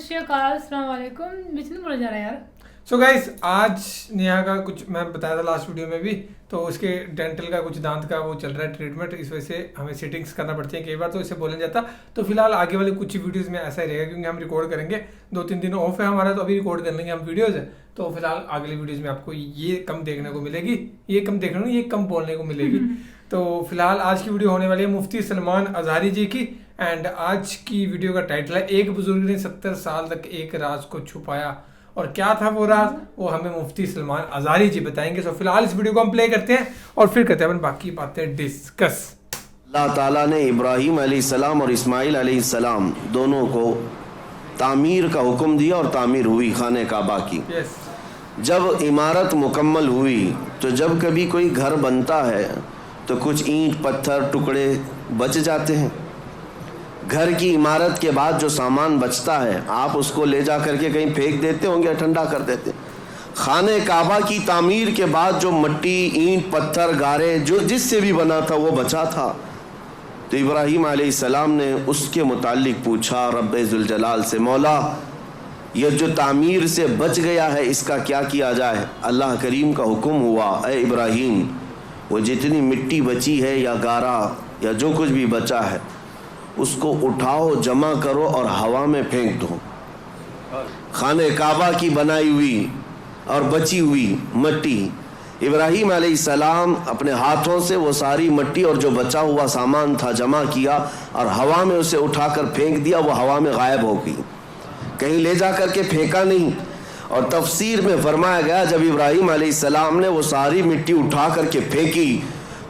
شری اکال، السلام علیکم. بچن بولا جا رہا ہے یار. سو گائز آج نیہا کا کچھ میں بتایا تھا لاسٹ ویڈیو میں بھی، تو اس کے ڈینٹل کا کچھ دانت کا وہ چل رہا ہے ٹریٹمنٹ، اس وجہ سے ہمیں سیٹنگس کرنا پڑتی ہیں کئی بار، تو اسے بولا جاتا. تو فی الحال آگے والے کچھ ویڈیوز میں ایسا ہی رہے گا کیونکہ ہم ریکارڈ کریں گے، 2-3 دن آف ہے ہمارا، تو ابھی ریکارڈ کر لیں گے ہم ویڈیوز. تو فی الحال اگلی ویڈیوز میں آپ کو یہ کم دیکھنے کو ملے گی، یہ کم بولنے کو ملے گی. تو فی الحال آج کی ویڈیو ہونے والی ہے مفتی سلمان اظہری جی کی، اینڈ آج کی ویڈیو کا ٹائٹل ہے ایک بزرگ نے 70 سال تک ایک راز کو چھپایا، اور کیا تھا وہ راز، وہ ہمیں مفتی سلمان اظہری جی بتائیں گے. سو فی الحال اس ویڈیو کو ہم پلے کرتے ہیں اور پھر کرتے ہیں باقی باتیں ڈسکس. اللہ تعالیٰ نے ابراہیم علیہ السلام اور اسماعیل علیہ السلام دونوں کو تعمیر کا حکم دیا اور تعمیر ہوئی خانہ کعبہ کی. جب عمارت مکمل ہوئی تو جب کبھی کوئی گھر بنتا ہے تو کچھ اینٹ پتھر ٹکڑے بچ جاتے ہیں. گھر کی عمارت کے بعد جو سامان بچتا ہے آپ اس کو لے جا کر کے کہیں پھینک دیتے ہوں گے، ٹھنڈا کر دیتے. خانہ کعبہ کی تعمیر کے بعد جو مٹی، اینٹ پتھر گارے جو جس سے بھی بنا تھا وہ بچا تھا. تو ابراہیم علیہ السلام نے اس کے متعلق پوچھا رب ذوالجلال سے، مولا یہ جو تعمیر سے بچ گیا ہے اس کا کیا کیا جائے؟ اللہ کریم کا حکم ہوا، اے ابراہیم وہ جتنی مٹی بچی ہے یا گارا یا جو کچھ بھی بچا ہے اس کو اٹھاؤ، جمع کرو اور ہوا میں پھینک دو. خانہ کعبہ کی بنائی ہوئی اور بچی ہوئی مٹی، ابراہیم علیہ السلام اپنے ہاتھوں سے وہ ساری مٹی اور جو بچا ہوا سامان تھا جمع کیا اور ہوا میں اسے اٹھا کر پھینک دیا. وہ ہوا میں غائب ہو گئی، کہیں لے جا کر کے پھینکا نہیں. اور تفسیر میں فرمایا گیا جب ابراہیم علیہ السلام نے وہ ساری مٹی اٹھا کر کے پھینکی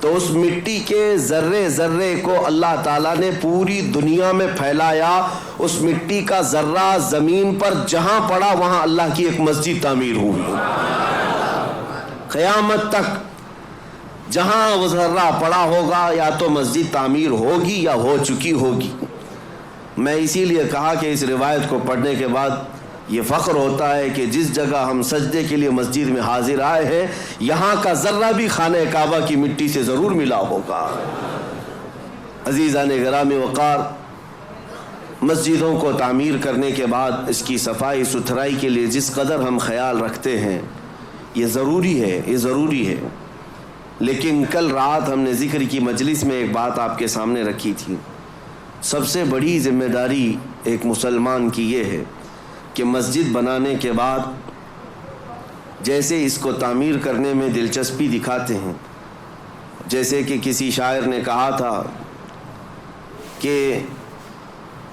تو اس مٹی کے ذرے ذرے کو اللہ تعالیٰ نے پوری دنیا میں پھیلایا. اس مٹی کا ذرہ زمین پر جہاں پڑا وہاں اللہ کی ایک مسجد تعمیر ہوئی. قیامت تک جہاں وہ ذرہ پڑا ہوگا یا تو مسجد تعمیر ہوگی یا ہو چکی ہوگی. میں اسی لیے کہا کہ اس روایت کو پڑھنے کے بعد یہ فخر ہوتا ہے کہ جس جگہ ہم سجدے کے لیے مسجد میں حاضر آئے ہیں یہاں کا ذرہ بھی خانہ کعبہ کی مٹی سے ضرور ملا ہوگا. عزیزان گرامی وقار، مسجدوں کو تعمیر کرنے کے بعد اس کی صفائی ستھرائی کے لیے جس قدر ہم خیال رکھتے ہیں یہ ضروری ہے. لیکن کل رات ہم نے ذکر کی مجلس میں ایک بات آپ کے سامنے رکھی تھی. سب سے بڑی ذمہ داری ایک مسلمان کی یہ ہے کہ مسجد بنانے کے بعد جیسے اس کو تعمیر کرنے میں دلچسپی دکھاتے ہیں، جیسے کہ کسی شاعر نے کہا تھا کہ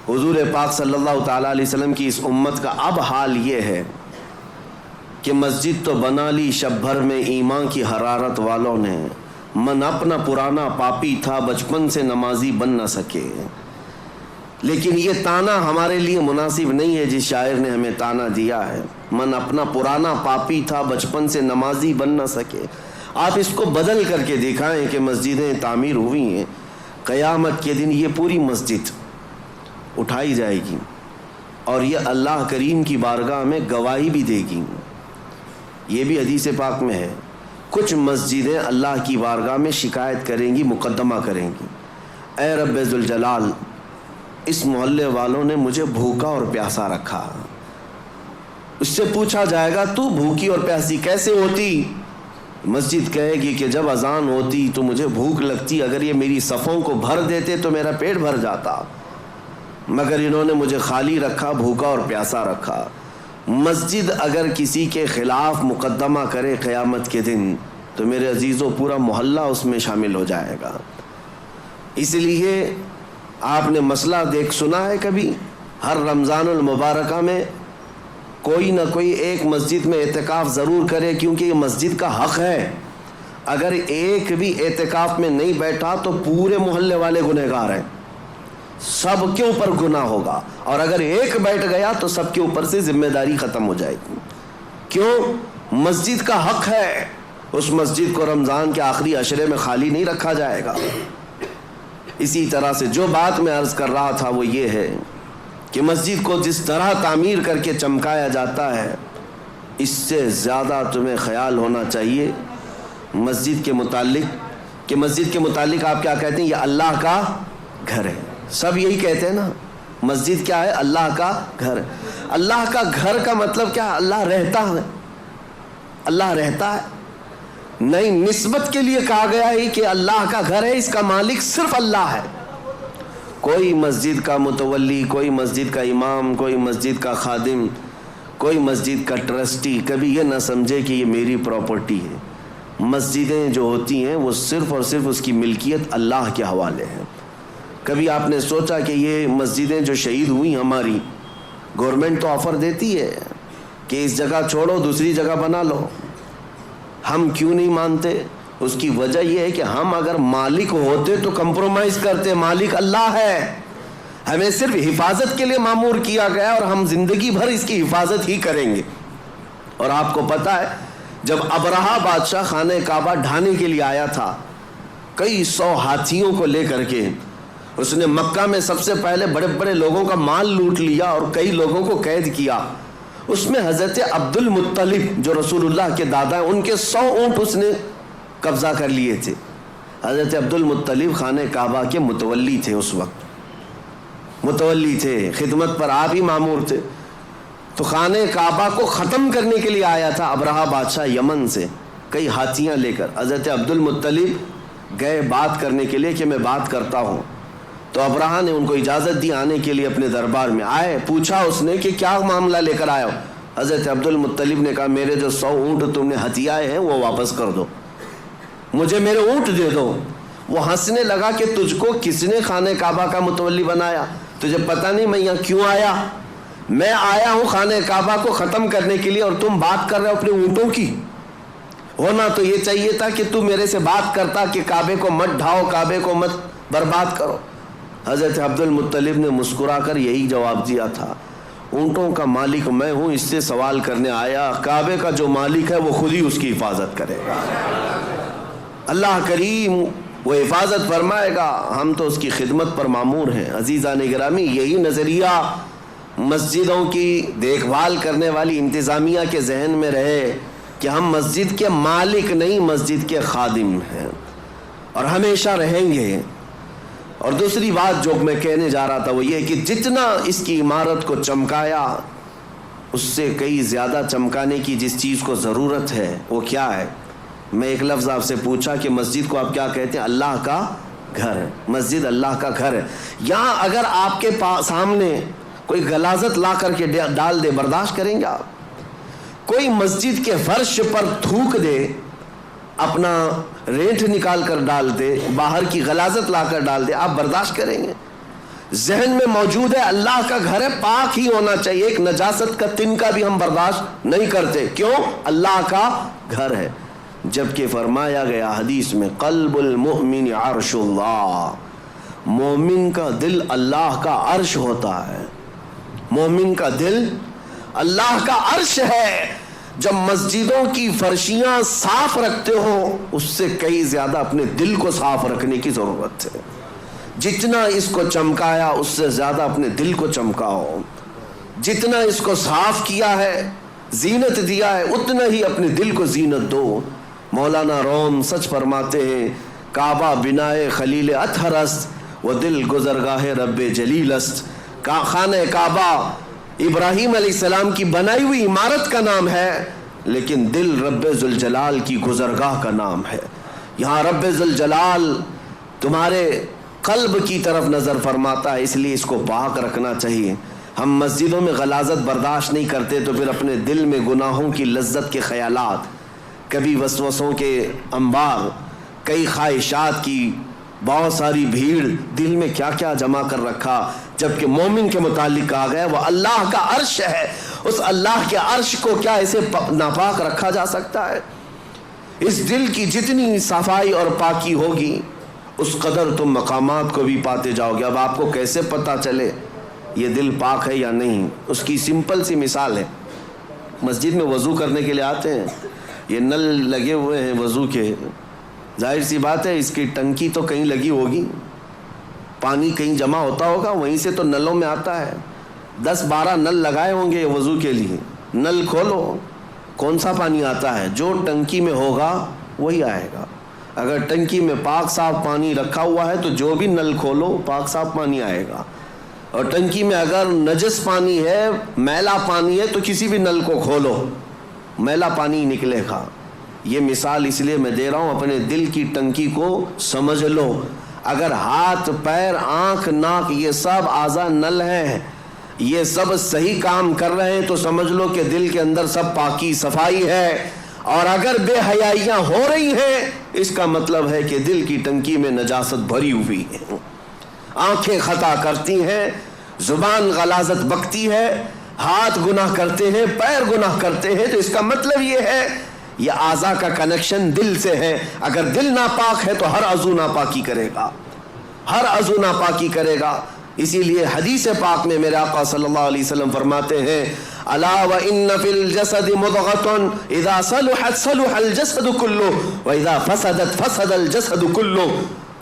حضور پاک صلی اللہ تعالیٰ علیہ وسلم کی اس امت کا اب حال یہ ہے کہ مسجد تو بنا لی شب بھر میں ایمان کی حرارت والوں نے، من اپنا پرانا پاپی تھا بچپن سے نمازی بن نہ سکے. لیکن یہ تانا ہمارے لیے مناسب نہیں ہے جس شاعر نے ہمیں تانا دیا ہے، من اپنا پرانا پاپی تھا بچپن سے نمازی بن نہ سکے. آپ اس کو بدل کر کے دکھائیں کہ مسجدیں تعمیر ہوئی ہیں، قیامت کے دن یہ پوری مسجد اٹھائی جائے گی اور یہ اللہ کریم کی بارگاہ میں گواہی بھی دے گی. یہ بھی حدیث پاک میں ہے، کچھ مسجدیں اللہ کی بارگاہ میں شکایت کریں گی، مقدمہ کریں گی، اے رب ذوالجلال اس محلے والوں نے مجھے بھوکا اور پیاسا رکھا. اس سے پوچھا جائے گا تو بھوکی اور پیاسی کیسے ہوتی؟ مسجد کہے گی کہ جب اذان ہوتی تو مجھے بھوک لگتی، اگر یہ میری صفوں کو بھر دیتے تو میرا پیٹ بھر جاتا، مگر انہوں نے مجھے خالی رکھا، بھوکا اور پیاسا رکھا. مسجد اگر کسی کے خلاف مقدمہ کرے قیامت کے دن تو میرے عزیزوں پورا محلہ اس میں شامل ہو جائے گا. اس لیے آپ نے مسئلہ سنا ہے کبھی، ہر رمضان المبارکہ میں کوئی نہ کوئی ایک مسجد میں اعتکاف ضرور کرے، کیونکہ یہ مسجد کا حق ہے. اگر ایک بھی اعتکاف میں نہیں بیٹھا تو پورے محلے والے گنہگار ہیں، سب کے اوپر گناہ ہوگا، اور اگر ایک بیٹھ گیا تو سب کے اوپر سے ذمہ داری ختم ہو جائے گی. کیوں؟ مسجد کا حق ہے. اس مسجد کو رمضان کے آخری عشرے میں خالی نہیں رکھا جائے گا. اسی طرح سے جو بات میں عرض کر رہا تھا وہ یہ ہے کہ مسجد کو جس طرح تعمیر کر کے چمکایا جاتا ہے اس سے زیادہ تمہیں خیال ہونا چاہیے مسجد کے متعلق کہ مسجد کے متعلق آپ کیا کہتے ہیں؟ یہ اللہ کا گھر ہے. سب یہی کہتے ہیں نا، مسجد کیا ہے؟ اللہ کا گھر. اللہ کا گھر کا مطلب کیا ہے؟ اللہ رہتا ہے. اللہ رہتا ہے نہیں، نسبت کے لیے کہا گیا ہے کہ اللہ کا گھر ہے، اس کا مالک صرف اللہ ہے. کوئی مسجد کا متولی، کوئی مسجد کا امام، کوئی مسجد کا خادم، کوئی مسجد کا ٹرسٹی کبھی یہ نہ سمجھے کہ یہ میری پراپرٹی ہے. مسجدیں جو ہوتی ہیں وہ صرف اور صرف اس کی ملکیت اللہ کے حوالے ہیں. کبھی آپ نے سوچا کہ یہ مسجدیں جو شہید ہوئی ہماری، گورنمنٹ تو آفر دیتی ہے کہ اس جگہ چھوڑو دوسری جگہ بنا لو، ہم کیوں نہیں مانتے؟ اس کی وجہ یہ ہے کہ ہم اگر مالک ہوتے تو کمپرومائز کرتے. مالک اللہ ہے، ہمیں صرف حفاظت کے لیے مامور کیا گیا اور ہم زندگی بھر اس کی حفاظت ہی کریں گے. اور آپ کو پتہ ہے جب ابرہہ بادشاہ خانہ کعبہ ڈھانے کے لیے آیا تھا، کئی 100 ہاتھیوں کو لے کر کے اس نے مکہ میں سب سے پہلے بڑے بڑے لوگوں کا مال لوٹ لیا اور کئی لوگوں کو قید کیا. اس میں حضرت عبد المطلب جو رسول اللہ کے دادا ہیں، ان کے 100 اونٹ اس نے قبضہ کر لیے تھے. حضرت عبد المطلب خانہ کعبہ کے متولی تھے، اس وقت متولی تھے، خدمت پر آپ ہی مامور تھے. تو خانہ کعبہ کو ختم کرنے کے لیے آیا تھا ابرہہ بادشاہ یمن سے کئی ہاتھیاں لے کر. حضرت عبد المطلب گئے بات کرنے کے لیے کہ میں بات کرتا ہوں. تو ابرہہ نے ان کو اجازت دی آنے کے لیے اپنے دربار میں. آئے، پوچھا اس نے کہ کیا معاملہ لے کر آئے ہو؟ حضرت عبد المطلب نے کہا میرے جو 100 اونٹ تم نے ہتھیائے ہیں وہ واپس کر دو، مجھے میرے اونٹ دے دو. وہ ہنسنے لگا کہ تجھ کو کس نے خانہ کعبہ کا متولی بنایا؟ تجھے پتہ نہیں میں یہاں کیوں آیا؟ میں آیا ہوں خانہ کعبہ کو ختم کرنے کے لیے اور تم بات کر رہے ہو اپنے اونٹوں کی. ہونا تو یہ چاہیے تھا کہ تم میرے سے بات کرتا کہ کعبے کو مت ڈھاؤ، کعبے کو مت برباد کرو. حضرت عبد المطلب نے مسکرا کر یہی جواب دیا تھا، اونٹوں کا مالک میں ہوں، اس سے سوال کرنے آیا. کعبے کا جو مالک ہے وہ خود ہی اس کی حفاظت کرے گا. اللہ کریم وہ حفاظت فرمائے گا، ہم تو اس کی خدمت پر مامور ہیں. عزیزان گرامی، یہی نظریہ مسجدوں کی دیکھ بھال کرنے والی انتظامیہ کے ذہن میں رہے کہ ہم مسجد کے مالک نہیں، مسجد کے خادم ہیں اور ہمیشہ رہیں گے. اور دوسری بات جو میں کہنے جا رہا تھا وہ یہ کہ جتنا اس کی عمارت کو چمکایا، اس سے کئی زیادہ چمکانے کی جس چیز کو ضرورت ہے وہ کیا ہے؟ میں ایک لفظ آپ سے پوچھا کہ مسجد کو آپ کیا کہتے ہیں؟ اللہ کا گھر ہے. مسجد اللہ کا گھر ہے. یہاں اگر آپ کے سامنے کوئی غلاظت لا کر کے ڈال دے، برداشت کریں گے آپ؟ کوئی مسجد کے فرش پر تھوک دے، اپنا رینٹ نکال کر ڈال دے، باہر کی غلاظت لا کر ڈال دے، آپ برداشت کریں گے؟ ذہن میں موجود ہے اللہ کا گھر ہے، پاک ہی ہونا چاہیے، ایک نجاست کا تنکا بھی ہم برداشت نہیں کرتے. کیوں؟ اللہ کا گھر ہے. جبکہ فرمایا گیا حدیث میں قلب المؤمن عرش اللہ، مومن کا دل اللہ کا عرش ہوتا ہے. مومن کا دل اللہ کا عرش ہے. جب مسجدوں کی فرشیاں صاف رکھتے ہو، اس سے کئی زیادہ اپنے دل کو صاف رکھنے کی ضرورت ہے. جتنا اس کو چمکایا اس سے زیادہ اپنے دل کو چمکاؤ. جتنا اس کو صاف کیا ہے، زینت دیا ہے، اتنا ہی اپنے دل کو زینت دو. مولانا روم سچ فرماتے ہیں، کعبہ بنائے خلیل اطہر است و دل گزرگاہ رب جلیل است. خانہ کعبہ ابراہیم علیہ السلام کی بنائی ہوئی عمارت کا نام ہے، لیکن دل رب ذوالجلال کی گزرگاہ کا نام ہے. یہاں رب ذوالجلال تمہارے قلب کی طرف نظر فرماتا ہے، اس لیے اس کو پاک رکھنا چاہیے. ہم مسجدوں میں غلاظت برداشت نہیں کرتے تو پھر اپنے دل میں گناہوں کی لذت کے خیالات، کبھی وسوسوں کے انبار، کئی خواہشات کی بہت ساری بھیڑ دل میں کیا کیا جمع کر رکھا. جبکہ مومن کے متعلق کہا گیا وہ اللہ کا عرش ہے. اس اللہ کے عرش کو کیا ایسے ناپاک رکھا جا سکتا ہے؟ اس دل کی جتنی صفائی اور پاکی ہوگی اس قدر تم مقامات کو بھی پاتے جاؤ گے. اب آپ کو کیسے پتہ چلے یہ دل پاک ہے یا نہیں؟ اس کی سمپل سی مثال ہے. مسجد میں وضو کرنے کے لیے آتے ہیں، یہ نل لگے ہوئے ہیں وضو کے، ظاہر سی بات ہے اس کی ٹنکی تو کہیں لگی ہوگی، پانی کہیں جمع ہوتا ہوگا، وہیں سے تو نلوں میں آتا ہے. 10-12 نل لگائے ہوں گے وضو کے لیے. نل کھولو، کون سا پانی آتا ہے؟ جو ٹنکی میں ہوگا وہی آئے گا. اگر ٹنکی میں پاک صاف پانی رکھا ہوا ہے تو جو بھی نل کھولو پاک صاف پانی آئے گا. اور ٹنکی میں اگر نجس پانی ہے, میلا پانی ہے, تو کسی بھی نل کو کھولو, میلا پانی نکلے گا. یہ مثال اس لیے میں دے رہا ہوں, اپنے دل کی ٹنکی کو سمجھ لو. اگر ہاتھ, پیر, آنکھ, ناک یہ سب اعضاء نل ہیں, یہ سب صحیح کام کر رہے ہیں, تو سمجھ لو کہ دل کے اندر سب پاکی صفائی ہے. اور اگر بے حیائیاں ہو رہی ہیں, اس کا مطلب ہے کہ دل کی ٹنکی میں نجاست بھری ہوئی ہے. آنکھیں خطا کرتی ہیں, زبان غلاظت بکتی ہے, ہاتھ گناہ کرتے ہیں, پیر گناہ کرتے ہیں, تو اس کا مطلب یہ ہے یہ اعضاء کا کنیکشن دل سے ہے. اگر دل ناپاک ہے تو ہر عضو ناپاکی کرے گا, ہر عضو ناپاکی کرے گا. اسی لیے حدیث پاک میں میرے آقا صلی اللہ علیہ وسلم فرماتے ہیں, الا وان فی الجسد مضغۃ اذا صلحت صلح الجسد كله واذا فسدت فسد الجسد كله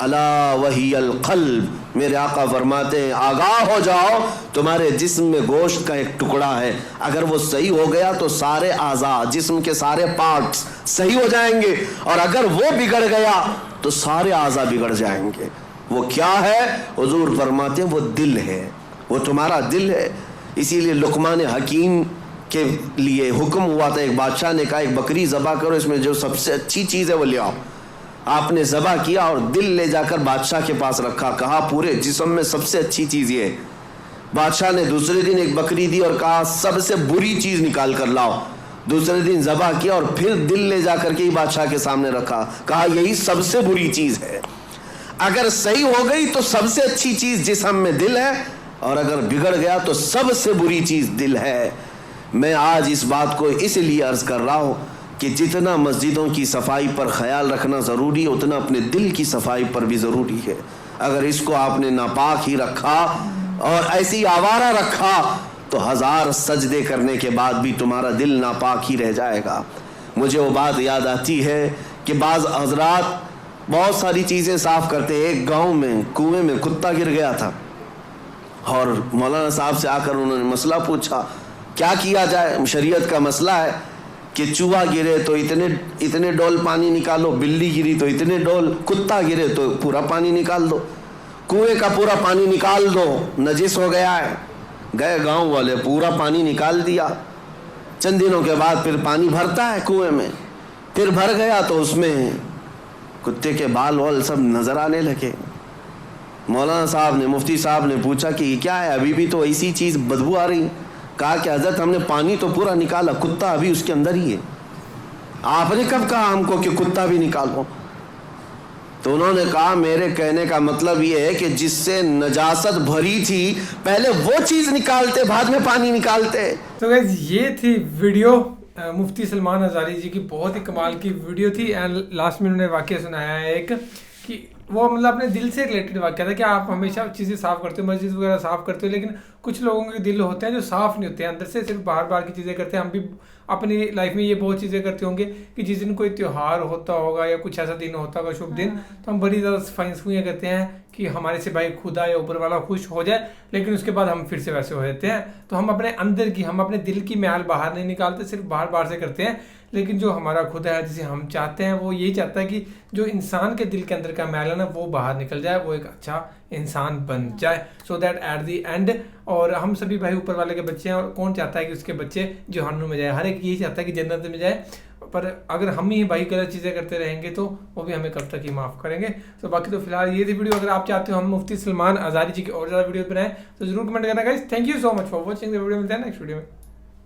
الا وهي القلب. میرے آقا فرماتے ہیں آگاہ ہو جاؤ, تمہارے جسم میں گوشت کا ایک ٹکڑا ہے, اگر وہ صحیح ہو گیا تو سارے اعضاء, جسم کے سارے پارٹس صحیح ہو جائیں گے, اور اگر وہ بگڑ گیا تو سارے اعضاء بگڑ جائیں گے. وہ کیا ہے؟ حضور فرماتے ہیں وہ دل ہے, وہ تمہارا دل ہے. اسی لیے لقمان حکیم کے لیے حکم ہوا تھا, ایک بادشاہ نے کہا ایک بکری ذبح کرو, اس میں جو سب سے اچھی چیز ہے وہ لے آؤ. آپ نے ذبح کیا اور دل لے جا کر بادشاہ کے پاس رکھا, کہا پورے جسم میں سب سے اچھی چیز یہ ہے. بادشاہ نے دوسرے دن ایک بکری دی اور کہا سب سے بری چیز نکال کر لاؤ. دوسرے دن ذبح کیا اور پھر دل لے جا کر کے ہی بادشاہ کے سامنے رکھا, کہا یہی سب سے بری چیز ہے. اگر صحیح ہو گئی تو سب سے اچھی چیز جسم میں دل ہے, اور اگر بگڑ گیا تو سب سے بری چیز دل ہے. میں آج اس بات کو اس لیے عرض کر رہا ہوں کہ جتنا مسجدوں کی صفائی پر خیال رکھنا ضروری ہے, اتنا اپنے دل کی صفائی پر بھی ضروری ہے. اگر اس کو آپ نے ناپاک ہی رکھا اور ایسی آوارہ رکھا تو 1000 سجدے کرنے کے بعد بھی تمہارا دل ناپاک ہی رہ جائے گا. مجھے وہ بات یاد آتی ہے کہ بعض حضرات بہت ساری چیزیں صاف کرتے. ایک گاؤں میں کنویں میں کتا گر گیا تھا, اور مولانا صاحب سے آ کر انہوں نے مسئلہ پوچھا کیا کیا جائے. شریعت کا مسئلہ ہے کہ چوہا گرے تو اتنے ڈول پانی نکالو, بلی گری تو اتنے ڈول, کتا گرے تو پورا پانی نکال دو, کنویں کا پورا پانی نکال دو, نجس ہو گیا ہے. گئے گاؤں والے, پورا پانی نکال دیا. چند دنوں کے بعد پھر پانی بھرتا ہے کنویں میں, پھر بھر گیا تو اس میں کتے کے بال وال سب نظر آنے لگے. مولانا صاحب نے, مفتی صاحب نے پوچھا کہ یہ کیا ہے, ابھی بھی تو ایسی چیز بدبو آ رہی. کہا کہ حضرت ہم نے پانی تو پورا نکالا, کتا ابھی اس کے اندر ہی ہے. آپ نے کب کہا ہم کو کہ کتا بھی نکالو؟ تو انہوں نے کہا میرے کہنے کا مطلب یہ ہے کہ جس سے نجاست بھری تھی پہلے وہ چیز نکالتے, بعد میں پانی نکالتے. تو گائز یہ تھی ویڈیو مفتی سلمان ازاری جی کی, بہت ہی کمال کی ویڈیو تھی. اینڈ لاسٹ میں انہوں نے واقعہ سنایا ہے ایک, کہ وہ مطلب اپنے دل سے ریلیٹڈ واقعہ تھا کہ آپ ہمیشہ چیزیں صاف کرتے ہو, مسجد وغیرہ صاف کرتے ہو, لیکن کچھ لوگوں کے دل ہوتے ہیں جو صاف نہیں ہوتے ہیں اندر سے, صرف باہر کی چیزیں کرتے ہیں. ہم بھی اپنی لائف میں یہ بہت چیزیں کرتے ہوں گے کہ جس دن کوئی تیوہار ہوتا ہوگا یا کچھ ایسا دن ہوتا ہوگا شبھ دن, تو ہم بڑی زیادہ صفائیاں کرتے ہیں کہ ہمارے سے بھائی خدا یا اوپر والا خوش ہو جائے, لیکن اس کے بعد ہم پھر سے ویسے ہو جاتے ہیں. تو ہم اپنے اندر کی, ہم اپنے دل کی میل باہر نہیں نکالتے, صرف باہر سے کرتے ہیں. لیکن جو ہمارا خدا ہے جسے ہم چاہتے ہیں, وہ یہی چاہتا ہے کہ جو انسان کے دل کے اندر کا میل ہے نا وہ باہر نکل جائے, وہ ایک اچھا انسان بن جائے, so that at the end. اور ہم سبھی بھائی اوپر والے کے بچے ہیں, اور کون چاہتا ہے کہ اس کے بچے جہنم میں جائے؟ ہر ایک یہی چاہتا ہے کہ جنت میں جائے. پر اگر ہم ہی بھائی غلط چیزیں کرتے رہیں گے تو وہ بھی ہمیں کب تک ہی معاف کریں گے. تو باقی تو فی الحال یہ تھی ویڈیو. اگر آپ چاہتے ہو ہم مفتی سلمان ازاری جی کی اور زیادہ ویڈیو بنائیں تو ضرور کمنٹ کرنا guys. Thank you so much for watching the video. ملتے ہیں نیکسٹ ویڈیو میں.